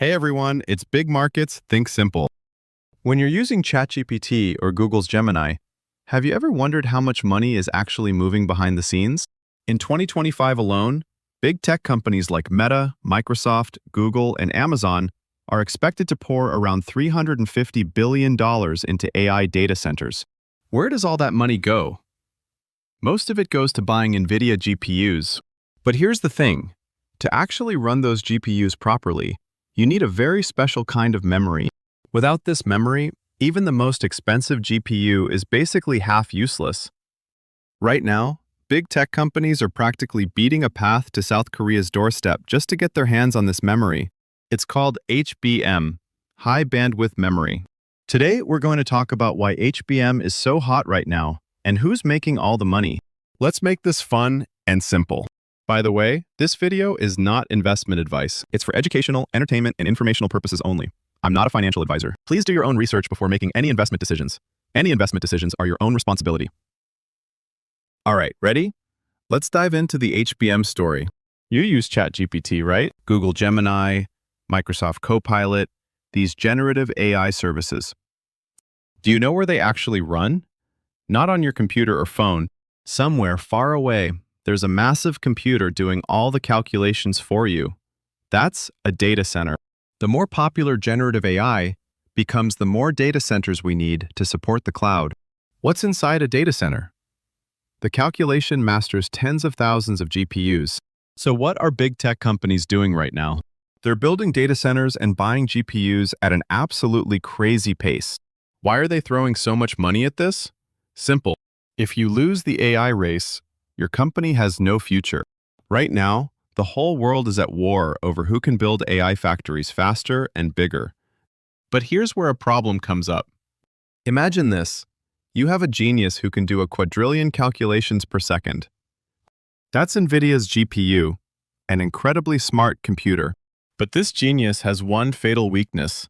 Hey everyone, it's Big Markets, Think Simple. When you're using ChatGPT or Google's Gemini, have you ever wondered how much money is actually moving behind the scenes? In 2025 alone, big tech companies like Meta, Microsoft, Google, and Amazon are expected to pour around $350 billion into AI data centers. Where does all that money go? Most of it goes to buying NVIDIA GPUs. But here's the thing. To actually run those GPUs properly, you need a very special kind of memory. Without this memory, even the most expensive GPU is basically half useless. Right now, big tech companies are practically beating a path to South Korea's doorstep just to get their hands on this memory. It's called HBM, High Bandwidth Memory. Today, we're going to talk about why HBM is so hot right now and who's making all the money. Let's make this fun and simple. By the way, this video is not investment advice. It's for educational, entertainment, and informational purposes only. I'm not a financial advisor. Please do your own research before making any investment decisions. Any investment decisions are your own responsibility. All right, ready? Let's dive into the HBM story. You use ChatGPT, right? Google Gemini, Microsoft Copilot, these generative AI services. Do you know where they actually run? Not on your computer or phone. Somewhere far away, there's a massive computer doing all the calculations for you. That's a data center. The more popular generative AI becomes the more data centers we need to support the cloud. What's inside a data center? The calculation masters tens of thousands of GPUs. So what are big tech companies doing right now? They're building data centers and buying GPUs at an absolutely crazy pace. Why are they throwing so much money at this? Simple. If you lose the AI race, your company has no future. Right now, the whole world is at war over who can build AI factories faster and bigger. But here's where a problem comes up. Imagine this. You have a genius who can do a quadrillion calculations per second. That's NVIDIA's GPU, an incredibly smart computer. But this genius has one fatal weakness: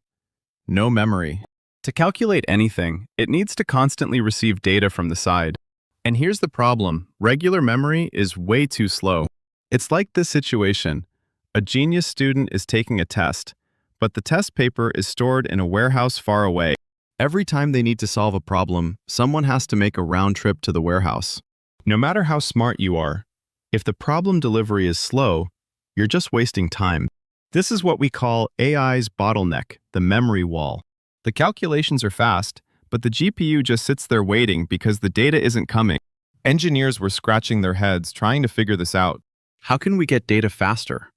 no memory. To calculate anything, it needs to constantly receive data from the side. And here's the problem. Regular memory is way too slow. It's like this situation. A genius student is taking a test, but the test paper is stored in a warehouse far away. Every time they need to solve a problem, someone has to make a round trip to the warehouse. No matter how smart you are, if the problem delivery is slow, you're just wasting time. This is what we call AI's bottleneck, the memory wall. The calculations are fast, but the GPU just sits there waiting because the data isn't coming. Engineers were scratching their heads trying to figure this out. How can we get data faster?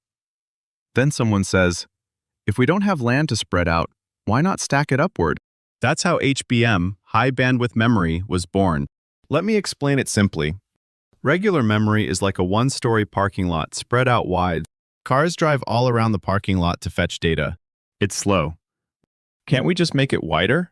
Then someone says, if we don't have land to spread out, why not stack it upward? That's how HBM, high bandwidth memory, was born. Let me explain it simply. Regular memory is like a one-story parking lot spread out wide. Cars drive all around the parking lot to fetch data. It's slow. Can't we just make it wider?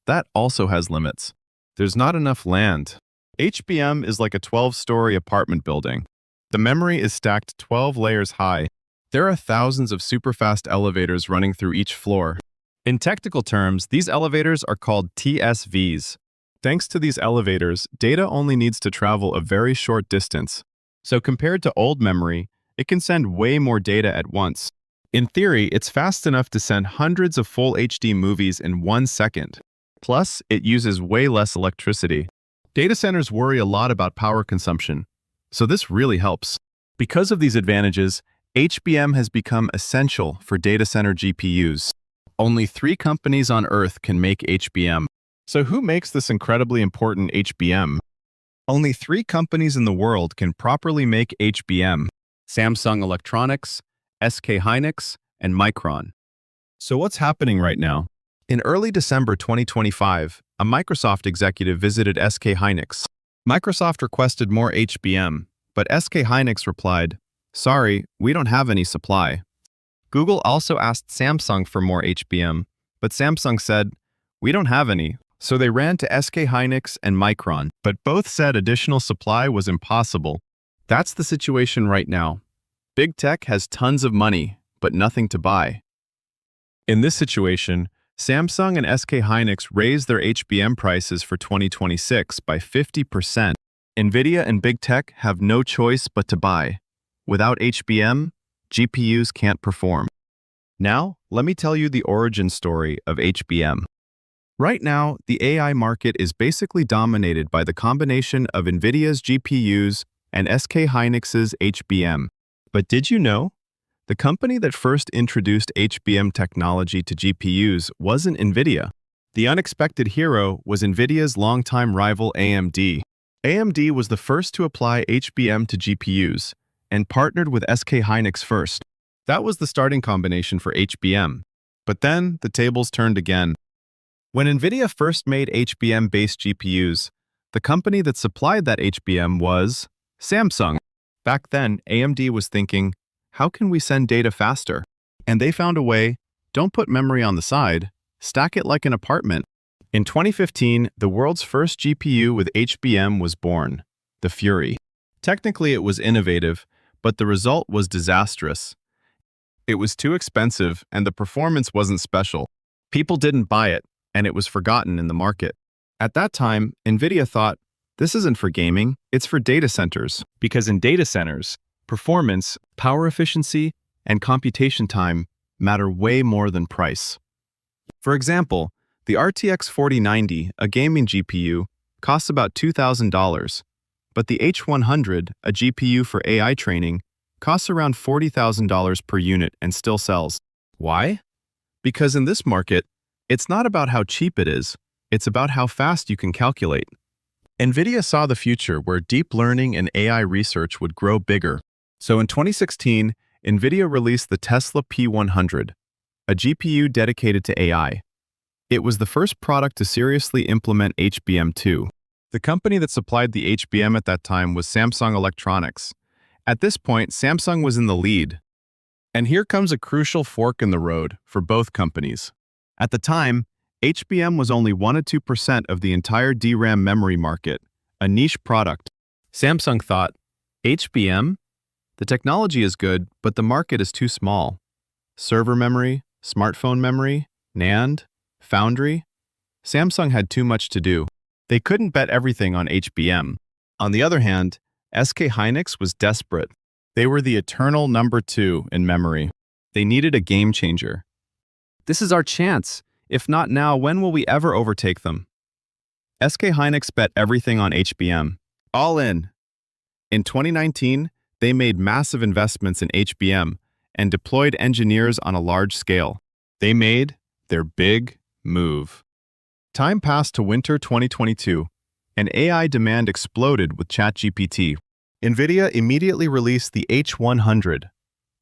That also has limits. There's not enough land. HBM is like a 12-story apartment building. The memory is stacked 12 layers high. There are thousands of super-fast elevators running through each floor. In technical terms, these elevators are called TSVs. Thanks to these elevators, data only needs to travel a very short distance. So compared to old memory, it can send way more data at once. In theory, it's fast enough to send hundreds of full HD movies in 1 second. Plus, it uses way less electricity. Data centers worry a lot about power consumption, so this really helps. Because of these advantages, HBM has become essential for data center GPUs. Only 3 companies on Earth can make HBM. So who makes this incredibly important HBM? Only 3 companies in the world can properly make HBM: Samsung Electronics, SK Hynix, and Micron. So what's happening right now? In early December 2025, a Microsoft executive visited SK Hynix. Microsoft requested more HBM, but SK Hynix replied, "Sorry, we don't have any supply." Google also asked Samsung for more HBM, but Samsung said, "We don't have any." So they ran to SK Hynix and Micron, but both said additional supply was impossible. That's the situation right now. Big tech has tons of money, but nothing to buy. In this situation, Samsung and SK Hynix raised their HBM prices for 2026 by 50%. NVIDIA and big tech have no choice but to buy. Without HBM, GPUs can't perform. Now, let me tell you the origin story of HBM. Right now, the AI market is basically dominated by the combination of NVIDIA's GPUs and SK Hynix's HBM. But did you know? The company that first introduced HBM technology to GPUs wasn't NVIDIA. The unexpected hero was NVIDIA's longtime rival AMD. AMD was the first to apply HBM to GPUs and partnered with SK Hynix first. That was the starting combination for HBM. But then the tables turned again. When NVIDIA first made HBM-based GPUs, the company that supplied that HBM was Samsung. Back then, AMD was thinking, how can we send data faster? And they found a way. Don't put memory on the side, stack it like an apartment. In 2015, the world's first GPU with HBM was born, the Fury. Technically, it was innovative, but the result was disastrous. It was too expensive and the performance wasn't special. People didn't buy it, and it was forgotten in the market. At that time, NVIDIA thought, this isn't for gaming, it's for data centers. Because in data centers, performance, power efficiency, and computation time matter way more than price. For example, the RTX 4090, a gaming GPU, costs about $2,000, but the H100, a GPU for AI training, costs around $40,000 per unit and still sells. Why? Because in this market, it's not about how cheap it is, it's about how fast you can calculate. NVIDIA saw the future where deep learning and AI research would grow bigger. So in 2016, NVIDIA released the Tesla P100, a GPU dedicated to AI. It was the first product to seriously implement HBM2. The company that supplied the HBM at that time was Samsung Electronics. At this point, Samsung was in the lead. And here comes a crucial fork in the road for both companies. At the time, HBM was only 1 to 2% of the entire DRAM memory market, a niche product. Samsung thought, HBM? The technology is good, but the market is too small. Server memory, smartphone memory, NAND, foundry. Samsung had too much to do. They couldn't bet everything on HBM. On the other hand, SK Hynix was desperate. They were the eternal number 2 in memory. They needed a game changer. This is our chance. If not now, when will we ever overtake them? SK Hynix bet everything on HBM. All in. In 2019, they made massive investments in HBM and deployed engineers on a large scale. They made their big move. Time passed to winter 2022, and AI demand exploded with ChatGPT. NVIDIA immediately released the H100,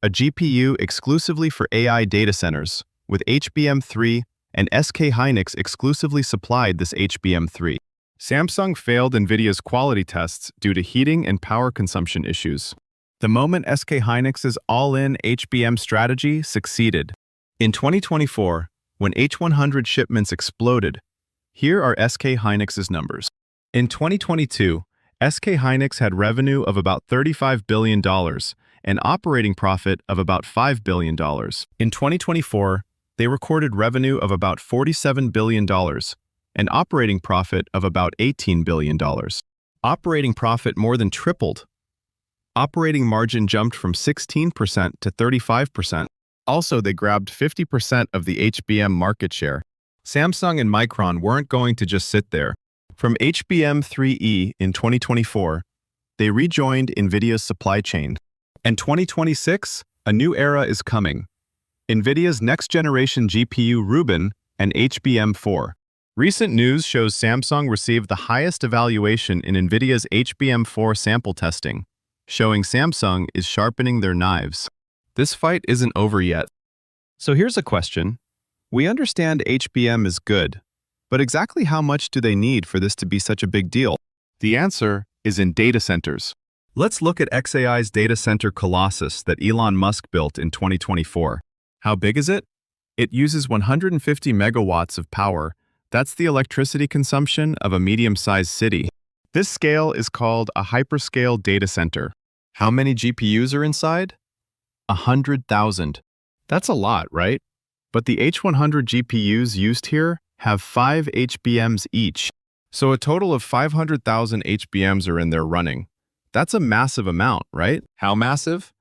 a GPU exclusively for AI data centers, with HBM3, and SK Hynix exclusively supplied this HBM3. Samsung failed NVIDIA's quality tests due to heating and power consumption issues. The moment SK Hynix's all-in HBM strategy succeeded. In 2024, when H100 shipments exploded, here are SK Hynix's numbers. In 2022, SK Hynix had revenue of about $35 billion and operating profit of about $5 billion. In 2024, they recorded revenue of about $47 billion and operating profit of about $18 billion. Operating profit more than tripled. Operating margin jumped from 16% to 35%. Also, they grabbed 50% of the HBM market share. Samsung and Micron weren't going to just sit there. From HBM3E in 2024, they rejoined NVIDIA's supply chain. And 2026, a new era is coming. NVIDIA's next-generation GPU Rubin and HBM4. Recent news shows Samsung received the highest evaluation in NVIDIA's HBM4 sample testing, showing Samsung is sharpening their knives. This fight isn't over yet. So here's a question. We understand HBM is good, but exactly how much do they need for this to be such a big deal? The answer is in data centers. Let's look at xAI's data center Colossus that Elon Musk built in 2024. How big is it? It uses 150 megawatts of power. That's the electricity consumption of a medium-sized city. This scale is called a hyperscale data center. How many GPUs are inside? 100,000. That's a lot, right? But the H100 GPUs used here have 5 HBMs each. So a total of 500,000 HBMs are in there running. That's a massive amount, right? How massive?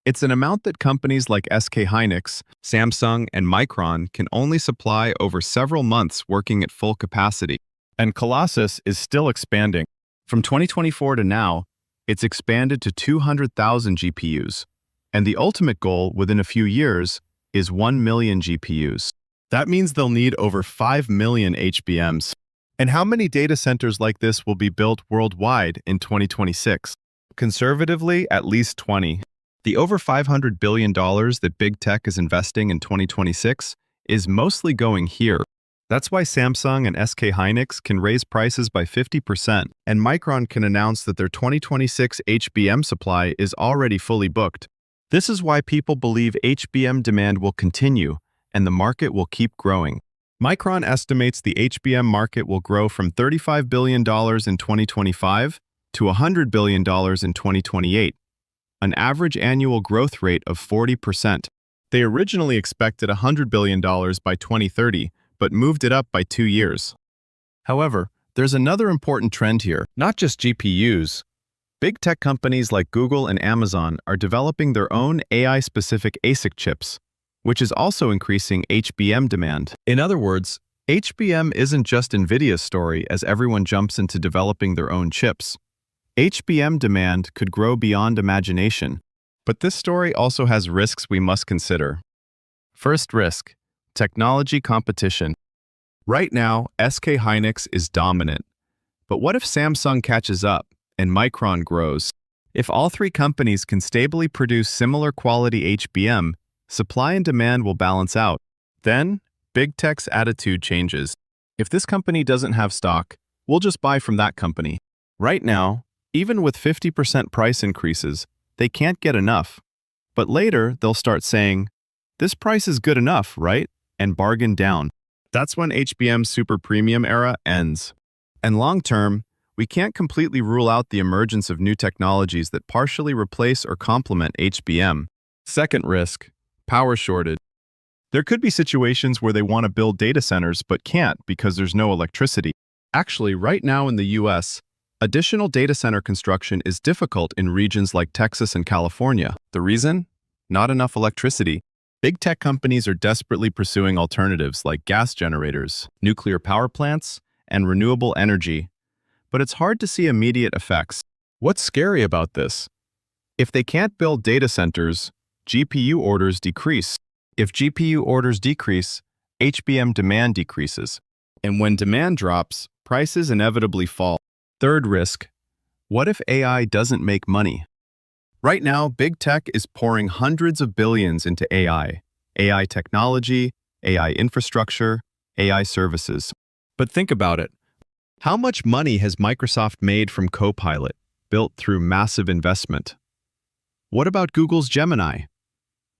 It's an amount that companies like SK Hynix, Samsung, and Micron can only supply over several months working at full capacity. And Colossus is still expanding. From 2024 to now, it's expanded to 200,000 GPUs. And the ultimate goal within a few years is 1 million GPUs. That means they'll need over 5 million HBMs. And how many data centers like this will be built worldwide in 2026? Conservatively, at least 20. The over $500 billion that big tech is investing in 2026 is mostly going here. That's why Samsung and SK Hynix can raise prices by 50%, and Micron can announce that their 2026 HBM supply is already fully booked. This is why people believe HBM demand will continue, and the market will keep growing. Micron estimates the HBM market will grow from $35 billion in 2025 to $100 billion in 2028, an average annual growth rate of 40%. They originally expected $100 billion by 2030, but moved it up by 2 years. However, there's another important trend here, not just GPUs. Big tech companies like Google and Amazon are developing their own AI-specific ASIC chips, which is also increasing HBM demand. In other words, HBM isn't just NVIDIA's story as everyone jumps into developing their own chips. HBM demand could grow beyond imagination. But this story also has risks we must consider. First risk: technology competition. Right now, SK Hynix is dominant. But what if Samsung catches up and Micron grows? If all three companies can stably produce similar quality HBM, supply and demand will balance out. Then, big tech's attitude changes. If this company doesn't have stock, we'll just buy from that company. Right now, even with 50% price increases, they can't get enough. But later, they'll start saying, "This price is good enough, right?" and bargain down. That's when HBM's super premium era ends. And long term, we can't completely rule out the emergence of new technologies that partially replace or complement HBM. Second risk: power shortage. There could be situations where they want to build data centers but can't because there's no electricity. Actually, right now in the US, additional data center construction is difficult in regions like Texas and California. The reason? Not enough electricity. Big tech companies are desperately pursuing alternatives like gas generators, nuclear power plants, and renewable energy. But it's hard to see immediate effects. What's scary about this? If they can't build data centers, GPU orders decrease. If GPU orders decrease, HBM demand decreases. And when demand drops, prices inevitably fall. Third risk: what if AI doesn't make money? Right now, big tech is pouring hundreds of billions into AI technology, AI infrastructure, AI services. But think about it. How much money has Microsoft made from Copilot, built through massive investment? What about Google's Gemini?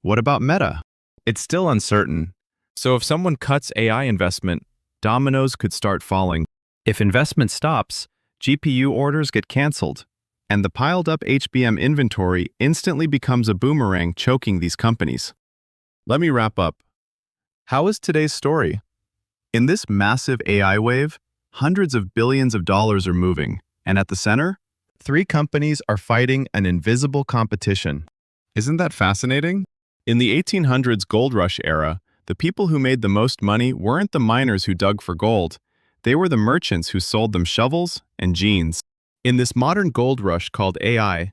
What about Meta? It's still uncertain. So if someone cuts AI investment, dominoes could start falling. If investment stops, GPU orders get canceled, and the piled-up HBM inventory instantly becomes a boomerang choking these companies. Let me wrap up. How is today's story? In this massive AI wave, hundreds of billions of dollars are moving, and at the center, three companies are fighting an invisible competition. Isn't that fascinating? In the 1800s gold rush era, the people who made the most money weren't the miners who dug for gold. They were the merchants who sold them shovels and jeans. In this modern gold rush called AI,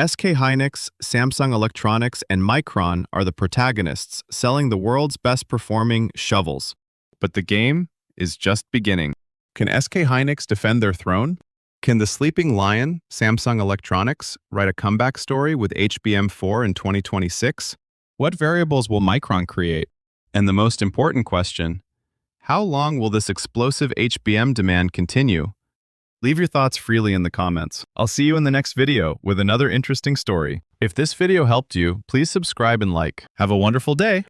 SK Hynix, Samsung Electronics, and Micron are the protagonists, selling the world's best-performing shovels. But the game is just beginning. Can SK Hynix defend their throne? Can the sleeping lion, Samsung Electronics, write a comeback story with HBM4 in 2026? What variables will Micron create? And the most important question: how long will this explosive HBM demand continue? Leave your thoughts freely in the comments. I'll see you in the next video with another interesting story. If this video helped you, please subscribe and like. Have a wonderful day!